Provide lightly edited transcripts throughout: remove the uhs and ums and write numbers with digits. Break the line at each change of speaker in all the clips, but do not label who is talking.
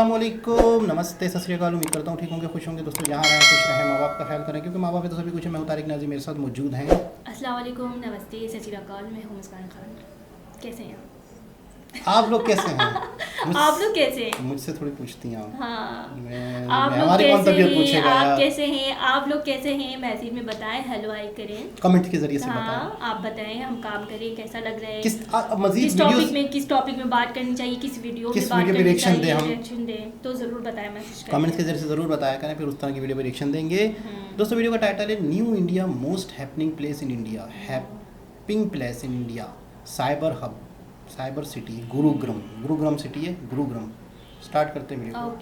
अस्सलामुअलैकुम, नमस्ते, सत श्री अकाल। उम्मीद करता हूँ ठीक होंगे, खुश होंगे। दोस्तों जहाँ रहें खुश रहें, माँ बाप का ख्याल करें, क्योंकि माँ बाप है तो सभी कुछ है। मैं तारिक नाज़ी, मेरे साथ मौजूद हैं।
अस्सलाम वालेकुम, नमस्ते, सत श्री अकाल। मैं हूँ मुस्कान खान। कैसे हैं
आप लोग कैसे हैं?
आप लोग कैसे हैं?
मुझसे थोड़ी पूछती हैं आप।
हाँ,
मैं
आप लोग
हमारी कौन
कैसे
तबीयत
हैं?
पूछेगा
आप
यार?
कैसे हैं? आप लोग कैसे हैं? मैसेज में बताएं, हेलो आई करें।
कमेंट के जरिए से
हाँ,
बताएं।
आप बताएं, हम काम करें, कैसा लग रहा है,
मजीद वीडियोस,
किस टॉपिक में बात करनी चाहिए, किस वीडियो में
किस
बात
वीडियो पे
करनी
रिएक्शन
चाहिए,
दें हम,
रिएक्शन दें तो ज़रूर बताएं, मैसेज करें।
कमेंट्स के जरिए से ज़रूर बताया करें, फिर उस तरह की वीडियो पे रिएक्शन देंगे। दोस्तों वीडियो का टाइटल है new India most happening place in India, happening place in India, cyber hub, cyber city, Gurugram city है, गुरुग्राम। स्टार्ट करते हैं वीडियो को।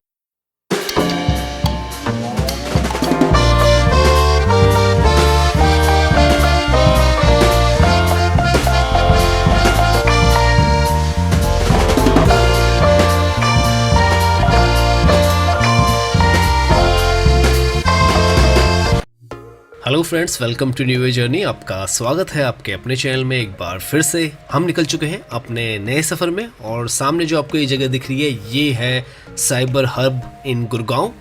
Hello friends, welcome to new journey. आपका स्वागत है आपके अपने चैनल में। एक बार फिर से हम निकल चुके हैं अपने नए सफ़र में, और सामने जो आपको ये जगह दिख रही है ये है साइबर हब इन गुड़गांव।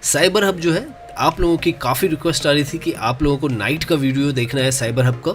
साइबर हब जो है, आप लोगों की काफ़ी रिक्वेस्ट आ रही थी कि आप लोगों को नाइट का वीडियो देखना है साइबर हब का।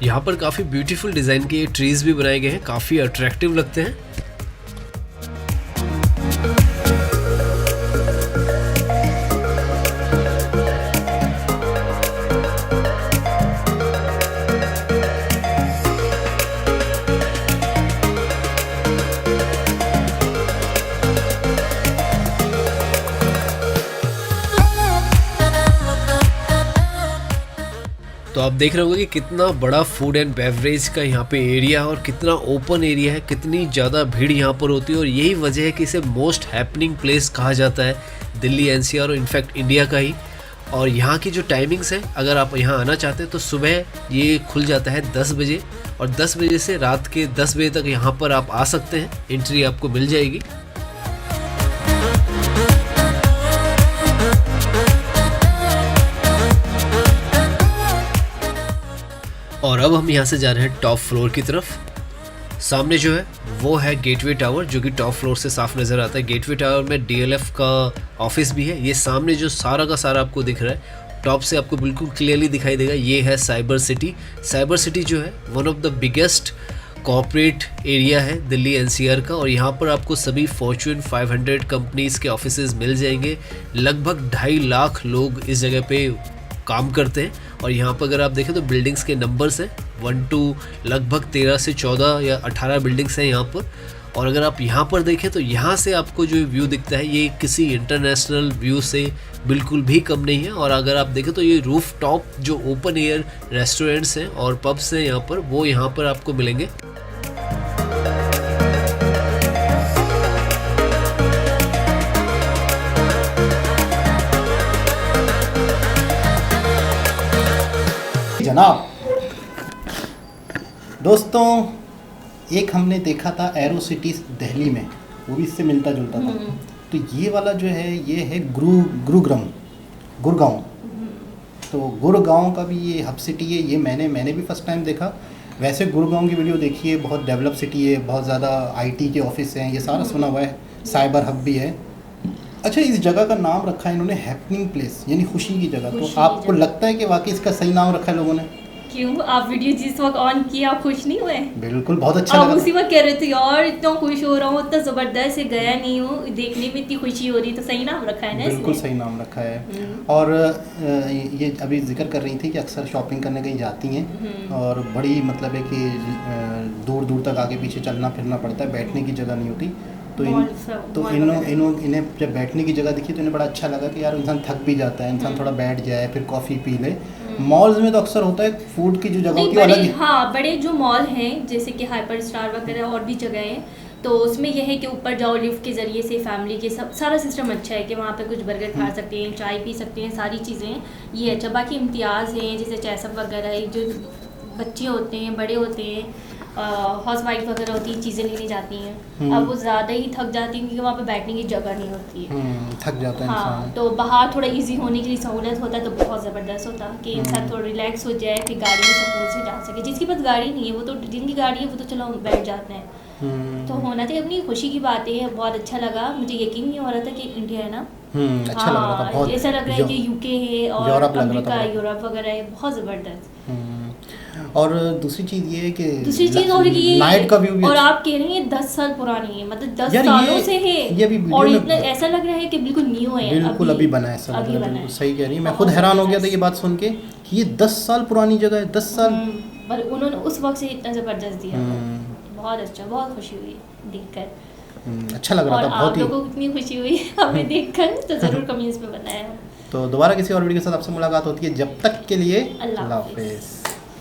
यहाँ पर काफ़ी ब्यूटीफुल डिज़ाइन के ट्रीज भी बनाए गए हैं, काफ़ी अट्रैक्टिव लगते हैं। तो आप देख रहे होंगे कि कितना बड़ा फूड एंड बेवरेज का यहाँ पे एरिया है और कितना ओपन एरिया है, कितनी ज़्यादा भीड़ यहाँ पर होती है और यही वजह है कि इसे मोस्ट हैपनिंग प्लेस कहा जाता है दिल्ली एनसीआर और इनफैक्ट इंडिया का ही। और यहाँ की जो टाइमिंग्स हैं, अगर आप यहाँ आना चाहते हैं तो सुबह ये खुल जाता है 10 बजे और 10 बजे से रात के 10 बजे तक यहाँ पर आप आ सकते हैं, एंट्री आपको मिल जाएगी। और अब हम यहाँ से जा रहे हैं टॉप फ्लोर की तरफ। सामने जो है वो है गेटवे टावर, जो कि टॉप फ्लोर से साफ नज़र आता है। गेटवे टावर में डीएलएफ का ऑफिस भी है। ये सामने जो सारा का सारा आपको दिख रहा है, टॉप से आपको बिल्कुल क्लियरली दिखाई देगा, ये है साइबर सिटी। साइबर सिटी जो है one of the biggest corporate area है दिल्ली एनसीआर का और यहाँ पर आपको सभी फॉर्च्यून 500 कंपनीज़ के ऑफिसेज मिल जाएंगे। लगभग 2.5 लाख लोग इस जगह पे काम करते हैं और यहाँ पर अगर आप देखें तो बिल्डिंग्स के नंबर्स हैं 1 to लगभग 13 से 14 या 18 बिल्डिंग्स हैं यहाँ पर। और अगर आप यहाँ पर देखें तो यहाँ से आपको जो व्यू दिखता है ये किसी इंटरनेशनल व्यू से बिल्कुल भी कम नहीं है। और अगर आप देखें तो ये रूफ टॉप जो ओपन एयर रेस्टोरेंट्स हैं और पब्स हैं यहाँ पर, वो यहाँ पर आपको मिलेंगे।
जनाब दोस्तों, एक हमने देखा था एरो सिटी दिल्ली में, वो भी इससे मिलता जुलता था। तो ये वाला जो है ये है गुड़गांव। तो गुड़गांव का भी ये हब सिटी है। ये मैंने भी फर्स्ट टाइम देखा। वैसे गुड़गांव की वीडियो देखिए, बहुत डेवलप सिटी है, बहुत ज़्यादा आईटी के ऑफिस हैं, ये सारा सुना हुआ है, साइबर हब भी है। अच्छा, इस जगह का नाम रखा है इन्होंने हैपनिंग प्लेस, यानी खुशी की जगह। तो आपको लगता है कि वाकई इसका सही नाम रखा है लोगों ने?
क्यों, आप वीडियो जिस वक्त ऑन किया आप खुश नहीं हुए?
बिल्कुल, बहुत अच्छा
आप
लगा।
उसी वक्त कह रहे थे यार इतना खुश हो रहा हूँ, इतना ज़बरदस्त है, गया नहीं हूँ, देखने में इतनी खुशी हो रही, तो सही नाम रखा है ना?
बिल्कुल सही नाम रखा है। और ये अभी जिक्र कर रही थी कि अक्सर शॉपिंग करने कहीं जाती हैं और बड़ी मतलब है कि दूर दूर तक आगे पीछे चलना फिरना पड़ता है, बैठने की जगह नहीं होती। तो इन्हें जब बैठने की जगह दिखी तो इन्हें बड़ा अच्छा लगा कि यार इंसान थक भी जाता है, इंसान थोड़ा बैठ जाए, फिर कॉफ़ी पी ले। मॉल्स में तो अक्सर होता है फूड की जो जगह होती है अलग।
हाँ, बड़े जो मॉल हैं जैसे कि हाइपर स्टार वगैरह और भी जगह हैं, तो उसमें यह है कि ऊपर जाओ लिफ्ट के ज़रिए से, फैमिली के सब सारा सिस्टम अच्छा है कि वहाँ पे कुछ बर्गर खा सकते हैं, चाय पी सकते हैं, सारी चीज़ें ये अच्छा। बाकी इम्तियाज़ हैं जैसे चैसअप वगैरह, जो बच्चे होते हैं, बड़े होते हैं, हाउस वाइफ वगैरह होती हैं, चीज़ें लेने जाती हैं। अब वो ज़्यादा ही थक जाती हैं क्योंकि वहाँ पे बैठने की जगह नहीं होती है,
थक जाता है
हाँ।
इंसान।
तो बाहर थोड़ा इजी होने के लिए सहूलत होता है तो बहुत ज़बरदस्त होता है कि इंसान थोड़ा रिलैक्स हो जाए, फिर गाड़ी में सुकून से जा सके। जिसके पास गाड़ी नहीं है वो तो, जिनकी गाड़ी है वो तो चलो बैठ जाते हैं। तो होना चाहिए, अपनी खुशी की बात है। बहुत अच्छा लगा, मुझे यकीन नहीं हो रहा था कि इंडिया है ना।
अच्छा लग रहा था बहुत,
ऐसा लग रहा है कि यूके है और अमेरिका, यूरोप वगैरह है, बहुत ज़बरदस्त।
और दूसरी चीज़ ये है कि
और ये
नाइट का व्यू भी। और
आप कह रही हैं 10 साल पुरानी है, मतलब 10 सालों से है
ये भी,
और इतना ऐसा लग रहा है कि बिल्कुल न्यू है,
बिल्कुल अभी बना है, ऐसा लग रहा है। सही कह रही है, मैं खुद हैरान हो गया था ये बात सुन के कि ये 10 साल पुरानी जगह है। 10 साल
पर उन्होंने उस वक्त से इतना ज़बरदस्त दिया। बहुत अच्छा, बहुत खुशी हुई देखकर।
अच्छा लग रहा था बहुत ही।
आप लोगों को इतनी खुशी हुई हमें देखकर, तो ज़रूर कमेंट्स में बताएं।
तो दोबारा किसी और वीडियो के साथ आपसे मुलाकात होती है, जब तक के लिए
अल्लाह
हाफिज़।